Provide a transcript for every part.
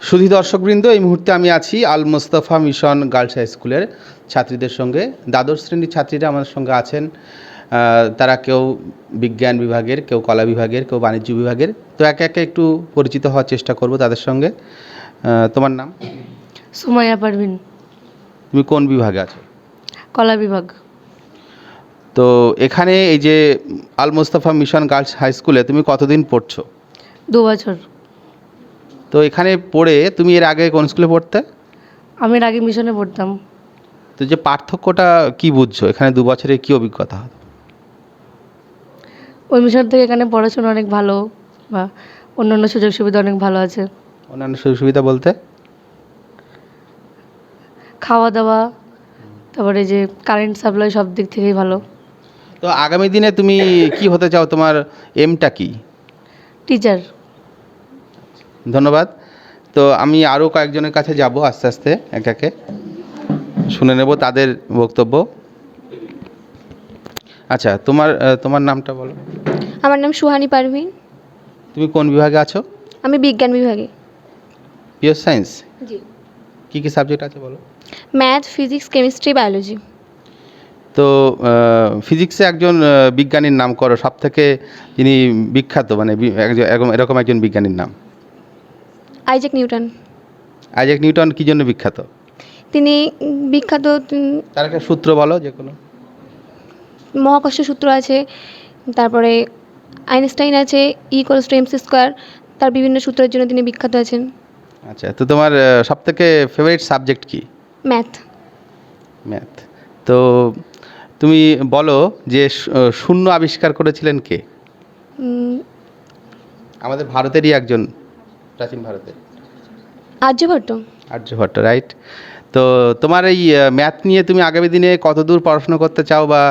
সুধী দর্শকবৃন্দ, এই মুহূর্তে আমি আছি আল মোস্তফা মিশন গার্লস হাই স্কুলের ছাত্রীদের সঙ্গে। দ্বাদশ শ্রেণীর ছাত্রীরা আমাদের সঙ্গে আছেন। তারা কেউ বিজ্ঞান বিভাগের, কেউ কলা বিভাগের, কেউ বাণিজ্য বিভাগের। তো একে একে একটু পরিচিত হওয়ার চেষ্টা করব তাদের সঙ্গে। তোমার নাম? সুমাইয়া পারভিন, তুমি কোন বিভাগে আছো? কলা বিভাগ। তো এখানে এই যে আল মোস্তফা মিশন গার্লস হাই স্কুলে তুমি কতদিন পড়ছো? 2 বছর। তো এখানে পড়ে তুমি এর আগে কোন স্কুলে পড়তে? আমি এর আগে মিশনে পড়তাম। তো যে পার্থক্যটা কি বুঝছো, এখানে 2 বছরে কি অভিজ্ঞতা হয়? ওই মিশন থেকে এখানে পড়াশোনা অনেক ভালো, বা অন্যান্য সুযোগ সুবিধা অনেক ভালো আছে। অন্যান্য সুযোগ সুবিধা বলতে? খাওয়া দাওয়া, তারপরে যে কারেন্ট সাপ্লাই, সব দিক থেকেই ভালো। তো আগামী দিনে তুমি কি হতে চাও, তোমার এমটা কি? টিচার। ধন্যবাদ। তো আমি আরও কয়েকজনের কাছে যাব, আস্তে আস্তে একে একে শুনে নেব তাদের বক্তব্য। আচ্ছা, তোমার নামটা বলো। আমার নাম সুহানি পারভিন। তুমি কোন বিভাগে আছো? আমি বিজ্ঞান বিভাগে। Pure science? জি। কী কী সাবজেক্ট আছে বলো। Math, physics, chemistry, biology. তো ফিজিক্সে একজন বিজ্ঞানীর নাম করো, সব থেকে যিনি বিখ্যাত, মানে এরকম একজন বিজ্ঞানীর নাম। Isaac Newton. আইজ্যাক নিউটন কী জন্য বিখ্যাত? তিনি বিখ্যাত তার একটা সূত্র বলো যে কোনো। মহাকর্ষ সূত্র আছে, তারপরে আইনস্টাইন আছে, E=mc²। তার বিভিন্ন সূত্রের জন্য তিনি বিখ্যাত আছেন। আচ্ছা, তো তোমার সবথেকে ফেভারিট সাবজেক্ট কি? ম্যাথ। ম্যাথ। তো তুমি বলো যে শূন্য আবিষ্কার করেছিলেন কে? আমাদের ভারতেরই একজন, প্রাচীন ভারতের। আর্যভট্ট। আর্যভট্ট, রাইট। তো তোমার এই ম্যাথ নিয়ে তুমি আগামী দিনে কতদূর পড়াশোনা করতে চাও, বা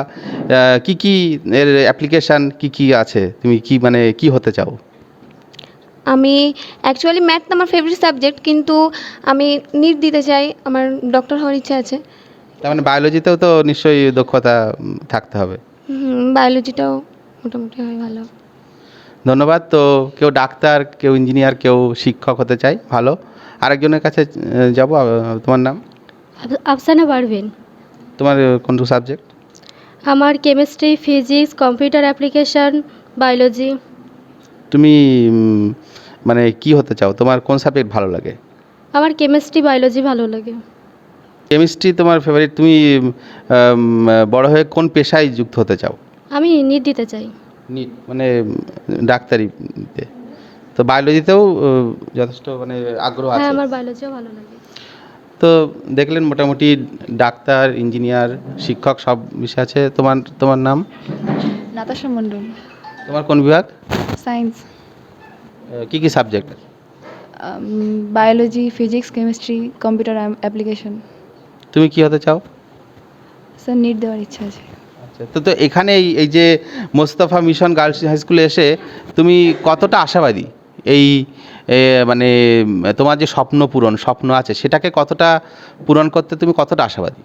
কি কি এর অ্যাপ্লিকেশান কি কি আছে, তুমি কি মানে কি হতে চাও? আমি অ্যাকচুয়ালি ম্যাথ আমার ফেভারিট সাবজেক্ট, কিন্তু আমি নিট দিতে চাই, আমার ডক্টর হওয়ার ইচ্ছা আছে। তার মানে বায়োলজিতেও তো নিশ্চয়ই দক্ষতা থাকতে হবে। বায়োলজিটাও মোটামুটি হয় ভালো। ধন্যবাদ। তো কেউ ডাক্তার, কেউ ইঞ্জিনিয়ার, কেউ শিক্ষক হতে চায়, ভালো। আরেকজনের কাছে যাব। তোমার নাম? আফসানা পারভিন। তোমার কোন সাবজেক্ট? আমার chemistry, physics, computer application, biology. তুমি মানে কি হতে চাও, তোমার কোন সাবজেক্ট ভালো লাগে? আমার কেমিস্ট্রি, বায়োলজি ভালো লাগে। কেমিস্ট্রি তোমার ফেভারিট। তুমি বড় হয়ে কোন পেশায় যুক্ত হতে চাও? আমি নিট দিতে চাই। নিট মানে ডাক্তারিতে? তো বায়োলজিতেও যথেষ্ট মানে আগ্রহ হ্যাঁ, আছে? আমার বায়োলজিও ভালো লাগে। তো দেখলেন মোটামুটি ডাক্তার, ইঞ্জিনিয়ার, শিক্ষক সব বিষয় আছে। তোমার নাম? নাতাশা মণ্ডল। তোমার কোন বিভাগ? সায়েন্স। কি কি subject? Biology, physics, chemistry, computer application. তুমি কি হতে চাও? স্যার, নিট দেওয়ার ইচ্ছা আছে। আচ্ছা, তো এখানে এই যে মোস্তফা মিশন গার্লস হাই স্কুলে এসে তুমি কতটা আশাবাদী? এই মানে তোমার যে স্বপ্ন আছে, সেটাকে কতটা পূরণ করতে তুমি কতটা আশাবাদী?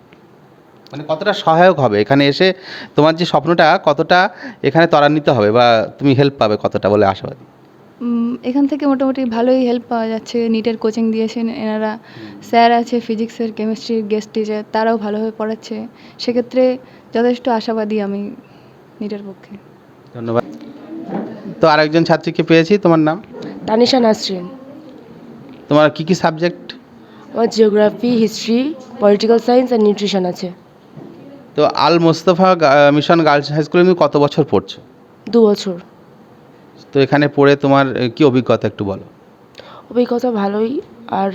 মানে কতটা সহায়ক হবে এখানে এসে, তোমার যে স্বপ্নটা কতটা এখানে ত্বরান্বিত হবে, বা তুমি হেল্প পাবে কতটা বলে আশাবাদী? এখান থেকে মোটামুটি ভালোই হেল্প পাওয়া যাচ্ছে। নিটের কোচিং দিয়েছেন এনারা, স্যার আছে ফিজিক্সের, কেমিস্ট্রির গেস্ট টিচার, তারাও ভালোভাবে পড়াচ্ছে। সেক্ষেত্রে যথেষ্ট আশাবাদী আমি নিটের পক্ষে। ধন্যবাদ। তো আরেকজন ছাত্রীকে পেয়েছি, তোমার নাম? তানিশা নাসরিন। তোমার কি কি সাবজেক্ট? আমার জিওগ্রাফি, হিস্ট্রি, পলিটিক্যাল সায়েন্স আর নিউট্রিশন আছে। তো আল মোস্তফা মিশন গার্লস হাই স্কুলে তুমি কত বছর পড়ছো? 2 বছর। তো এখানে পড়ে তোমার কি অভিজ্ঞতা একটু বলো। অভিজ্ঞতা ভালোই। আর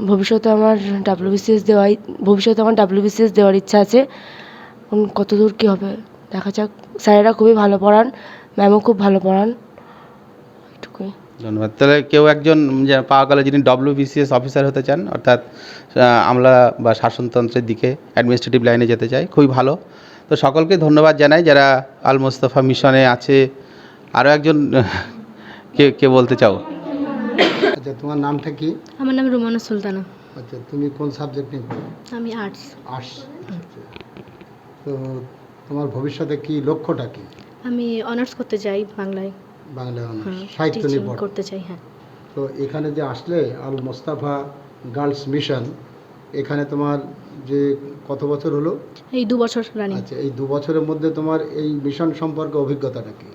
ভবিষ্যতে আমার ডাব্লিউবিসিএস দেওয়ার ইচ্ছা আছে। কতদূর কী হবে দেখা যাক। স্যারেরা খুবই ভালো পড়ান, ম্যামও খুব ভালো পড়ান, এটুকুই। ধন্যবাদ। তাহলে কেউ একজন যে পাওয়া গেল যিনি ডব্লিউবিসিএস অফিসার হতে চান, অর্থাৎ আমলা বা শাসনতন্ত্রের দিকে, অ্যাডমিনিস্ট্রেটিভ লাইনে যেতে চায়, খুবই ভালো। তো সকলকে ধন্যবাদ জানাই যারা আল মোস্তফা মিশনে আছে। আরও একজন কে বলতে চাও? আচ্ছা, তোমার নামটা কি? আমার নাম রুমানা সুলতানা। আচ্ছা, তুমি কোন সাবজেক্ট নিয়ে পড়ো? আমি আর্টস। আর্টস। তো তোমার ভবিষ্যতে কি লক্ষ্যটা কি? আমি অনার্স করতে চাই বাংলায়। বাংলা অনার্স, হ্যাঁ, সাহিত্য নিয়ে টিচিং পড়ো। করতে চাই। হ্যাঁ। তো এখানে যে আসলে আল মোস্তাফা গার্লস মিশন, এখানে তোমার যে কত বছর হলো? এই 2 বছর রানিং। আচ্ছা, এই 2 বছরের মধ্যে তোমার এই মিশন সম্পর্কে অভিজ্ঞতাটা কি?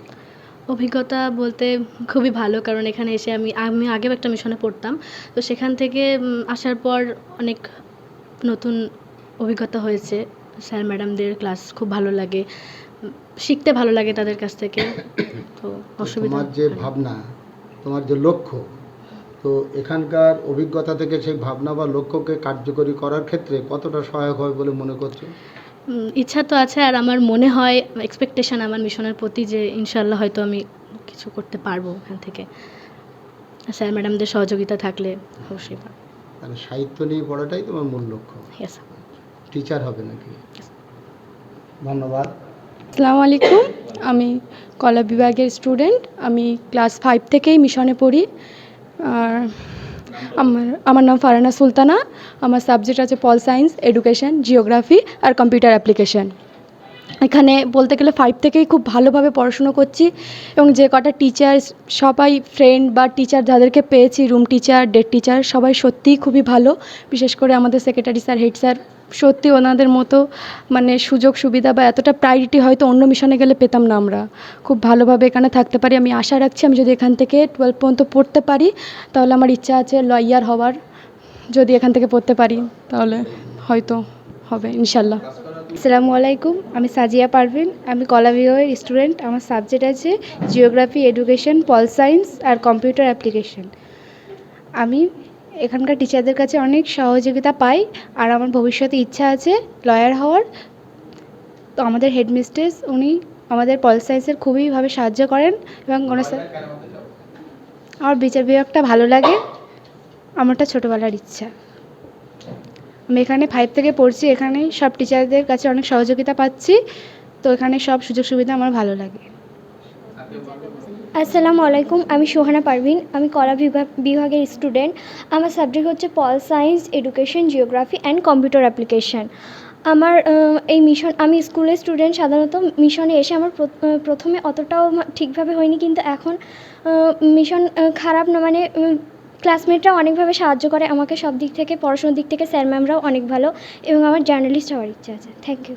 অভিজ্ঞতা বলতে খুবই ভালো, কারণ এখানে এসে আমি আগেও একটা মিশনে পড়তাম, তো সেখান থেকে আসার পর অনেক নতুন অভিজ্ঞতা হয়েছে। স্যার ম্যাডামদের ক্লাস খুব ভালো লাগে, শিখতে ভালো লাগে তাদের কাছ থেকে, তো তো অসুবিধা তোমার যে হয় না। ভাবনা, তোমার যে লক্ষ্য, তো এখানকার অভিজ্ঞতা থেকে সেই ভাবনা বা লক্ষ্যকে কার্যকরী করার ক্ষেত্রে কতটা সহায়ক হয় বলে মনে করছো? ইচ্ছা তো আছে, আর আমার মনে হয় এক্সপেকটেশন আমার মিশনের প্রতি যে ইনশাল্লাহ হয়তো আমি কিছু করতে পারবো এখান থেকে, স্যার ম্যাডামদের সহযোগিতা থাকলে অবশ্যই পারবো। মানে সাহিত্য নিয়ে পড়াটাই তোমার মূল লক্ষ্য, ইয়েস। টিচার হবে নাকি? ধন্যবাদ। আসসালামু আলাইকুম, আমি কলা বিভাগের স্টুডেন্ট। আমি ক্লাস 5 থেকেই মিশনে পড়ি। আর আমার নাম ফারহানা সুলতানা। আমার সাবজেক্ট আছে পল সায়েন্স, এডুকেশন, জিওগ্রাফি আর কম্পিউটার অ্যাপ্লিকেশন। এখানে বলতে গেলে 5 থেকেই খুব ভালোভাবে পড়াশুনো করছি, এবং যে কটা টিচার, সবাই ফ্রেন্ড বা টিচার যাদেরকে পেয়েছি, রুম টিচার, ডেড টিচার, সবাই সত্যিই খুবই ভালো। বিশেষ করে আমাদের সেক্রেটারি স্যার, হেড স্যার, সত্যি ওনাদের মতো মানে সুযোগ সুবিধা বা এতটা প্রায়োরিটি হয়তো অন্য মিশনে গেলে পেতাম না। আমরা খুব ভালোভাবে এখানে থাকতে পারি। আমি আশা রাখছি আমি যদি এখান থেকে 12 পর্যন্ত পড়তে পারি, তাহলে আমার ইচ্ছা আছে লয়ার হওয়ার। যদি এখান থেকে পড়তে পারি তাহলে হয়তো হবে ইনশাল্লাহ। আসসালামু আলাইকুম, আমি সাজিয়া পারভিন। আমি কলা বিভাগের স্টুডেন্ট। আমার সাবজেক্ট আছে জিওগ্রাফি, এডুকেশন, পল সায়েন্স আর কম্পিউটার অ্যাপ্লিকেশন। আমি এখানকার টিচারদের কাছে অনেক সহযোগিতা পাই, আর আমার ভবিষ্যতে ইচ্ছা আছে লয়ার হওয়ার। তো আমাদের হেডমিস্ট্রেস উনি আমাদের পল সায়েন্সের খুবইভাবে সাহায্য করেন, এবং আমার বিচার বিভাগটা ভালো লাগে, আমারটা ছোটোবেলার ইচ্ছা। আমি এখানে 5 থেকে পড়ছি, এখানে সব টিচারদের কাছে অনেক সহযোগিতা পাচ্ছি, তো এখানে সব সুযোগ সুবিধা আমার ভালো লাগে। আসসালামু আলাইকুম, আমি সোহানা পারভিন। আমি কলা বিভাগের স্টুডেন্ট। আমার সাবজেক্ট হচ্ছে pol science, education, geography and computer application. আমার এই মিশন, আমি স্কুলের স্টুডেন্ট। সাধারণত মিশনে এসে আমার প্রথমে অতটাও ঠিকভাবে হয়নি, কিন্তু এখন মিশন খারাপ না, মানে ক্লাসমেটরাও অনেকভাবে সাহায্য করে আমাকে সব দিক থেকে, পড়াশোনার দিক থেকে স্যার ম্যামরাও অনেক ভালো, এবং আমার জার্নালিস্ট হওয়ার ইচ্ছা আছে। Thank you.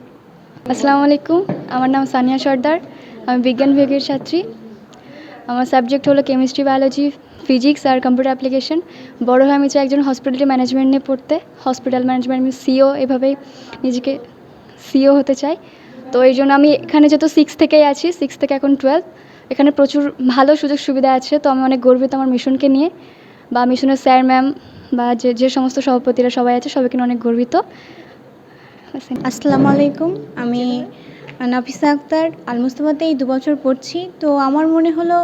আসসালামু আলাইকুম, আমার নাম সানিয়া সর্দার। আমি বিজ্ঞান বিভাগের ছাত্রী। আমার সাবজেক্ট হলো কেমিস্ট্রি, বায়োলজি, ফিজিক্স আর কম্পিউটার অ্যাপ্লিকেশন। বড় হয়ে আমি চাই একজন হসপিটালিটি ম্যানেজমেন্ট নিয়ে পড়তে, হসপিটাল ম্যানেজমেন্ট, আমি সিও, এভাবেই নিজেকে সিও হতে চাই। তো এই জন্য আমি এখানে যেহেতু 6 থেকেই আছি, 6 থেকে এখন 12, এখানে প্রচুর ভালো সুযোগ সুবিধা আছে। তো আমি অনেক গর্বিত আমার মিশনকে নিয়ে, বা মিশনের স্যার ম্যাম বা যে সমস্ত সভাপতিরা সবাই আছে, সবাইকে নিয়ে অনেক গর্বিত। আসসালামু আলাইকুম, আমি নাফিসা আক্তার। আল মুস্তাফাতে এই 2 বছর পড়ছি। তো আমার মনে হলো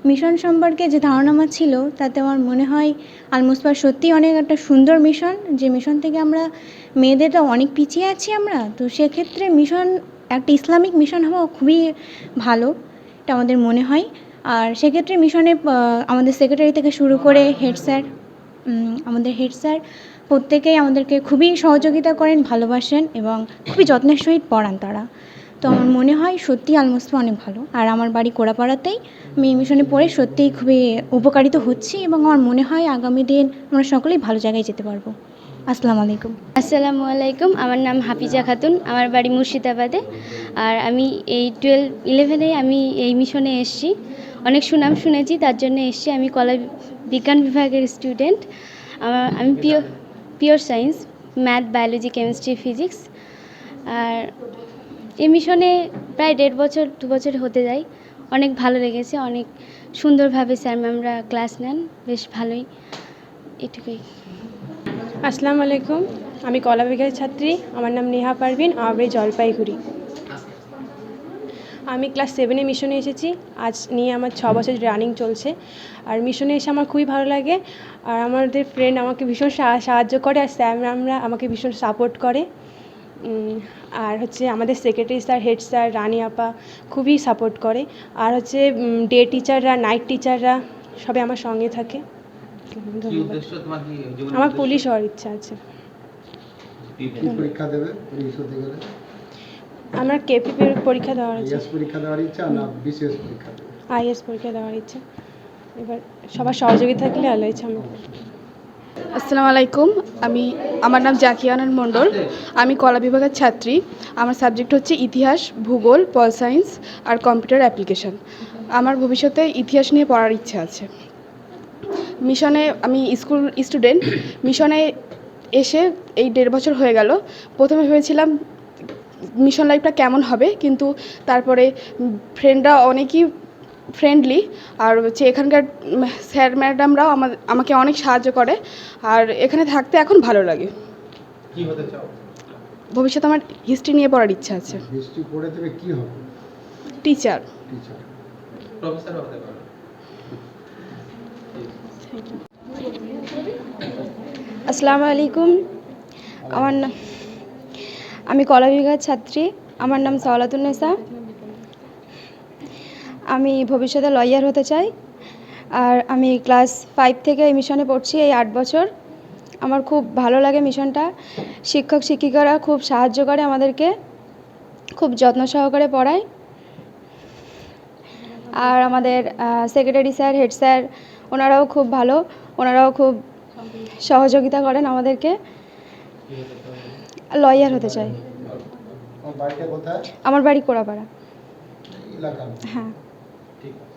মিশন সম্পর্কে যে ধারণা আমার ছিল, তাতে আমার মনে হয় আল মুস্তাফা সত্যিই অনেক একটা সুন্দর মিশন। যে মিশন থেকে আমরা মেয়েদেরটা অনেক পিছিয়ে আছি আমরা, তো সেক্ষেত্রে মিশন একটা ইসলামিক মিশন হওয়া খুবই ভালো, এটা আমাদের মনে হয়। আর সেক্ষেত্রে মিশনে আমাদের সেক্রেটারি থেকে শুরু করে হেড স্যার, আমাদের হেড স্যার প্রত্যেকেই আমাদেরকে খুবই সহযোগিতা করেন, ভালোবাসেন এবং খুবই যত্নের সহিত পড়ান তারা। তো আমার মনে হয় সত্যি আল মুস্তাফা অনেক ভালো। আর আমার বাড়ি কোড়াপাড়াতেই, আমি এই মিশনে পড়ে সত্যিই খুবই উপকারিত হচ্ছি, এবং আমার মনে হয় আগামী দিন আমরা সকলেই ভালো জায়গায় যেতে পারবো। আসসালামু আলাইকুম। আসসালামু আলাইকুম, আমার নাম হাফিজা খাতুন। আমার বাড়ি মুর্শিদাবাদে। আর আমি এই 12-11 আমি এই মিশনে এসেছি। অনেক সুনাম শুনেছি, তার জন্য এসেছি। আমি কলা বিজ্ঞান বিভাগের স্টুডেন্ট। আমি pure science, math, biology, chemistry, physics. আর এই মিশনে প্রায় 1.5 বছর 2 বছর হতে যায়। অনেক ভালো লেগেছে, অনেক সুন্দরভাবে স্যার ম্যামরা ক্লাস নেন, বেশ ভালোই। এটুকুই। আসসালামু আলাইকুম, আমি কলা বিভাগের ছাত্রী। আমার নাম নেহা পারভিন, আমার বাড়ি জলপাইগুড়ি। আমি ক্লাস 7-এ মিশনে এসেছি। আজ নিয়ে আমার 6 বছর রানিং চলছে। আর মিশনে এসে আমার খুবই ভালো লাগে। আর আমাদের ফ্রেন্ড আমাকে ভীষণ সাহায্য করে, আর স্যার ম্যামরা আমাকে ভীষণ সাপোর্ট করে। আর হচ্ছে আমাদের সেক্রেটারি স্যার, হেড স্যার, রানী আপা খুবই সাপোর্ট করে। আর হচ্ছে ডে টিচাররা, নাইট টিচাররা সবাই আমার সঙ্গে থাকে। আমার পুলিশ হওয়ার ইচ্ছা আছে। কি পরীক্ষা দেবে পুলিশ হতে গেলে? আমার কেপিপির পরীক্ষা দেওয়ার ইচ্ছা। আইএস পরীক্ষা দেওয়ার ইচ্ছা না বিসিএস পরীক্ষা দেবে? আইএস পরীক্ষা দেওয়ার ইচ্ছা। এবার সবার সহযোগিতা থাকলে ভালো হয়েছে আমার। আসসালামু আলাইকুম, আমার নাম জাকিয়া আনান মণ্ডল। আমি কলা বিভাগের ছাত্রী। আমার সাবজেক্ট হচ্ছে ইতিহাস, ভূগোল, পল সায়েন্স আর কম্পিউটার অ্যাপ্লিকেশন। আমার ভবিষ্যতে ইতিহাস নিয়ে পড়ার ইচ্ছা আছে। মিশনে আমি স্কুল স্টুডেন্ট। মিশনে এসে এই 1.5 বছর হয়ে গেল। প্রথমে ভেবেছিলাম মিশন লাইফটা কেমন হবে, কিন্তু তারপরে ফ্রেন্ডরা অনেকই ফ্রেন্ডলি, আর হচ্ছে এখানকার স্যার ম্যাডামরাও আমাকে অনেক সাহায্য করে, আর এখানে থাকতে এখন ভালো লাগে। কি হতে চাও? ভবিষ্যতে আমার হিস্ট্রি নিয়ে পড়ার ইচ্ছা আছে। হিস্ট্রি পড়ে তুমি কি হবে? টিচার। টিচার। প্রফেসরও হতে পারো। আসসালামু আলাইকুম, আমি কলা বিভাগের ছাত্রী। আমার নাম সাওলাতুন্নেসা। আমি ভবিষ্যতে লয়ার হতে চাই, আর আমি ক্লাস 5 থেকে এই মিশনে পড়ছি এই 8 বছর। আমার খুব ভালো লাগে মিশনটা। শিক্ষক শিক্ষিকারা খুব সাহায্য করে আমাদেরকে, খুব যত্ন সহকারে পড়ায়। আর আমাদের সেক্রেটারি স্যার, হেড স্যার, ওনারাও খুব ভালো, ওনারাও খুব সহযোগিতা করেন আমাদেরকে। লয়ার হতে চাই। তোমার বাড়িটা কোথায়? আমার বাড়ি কোড়াপাড়া। এলাকা? হ্যাঁ।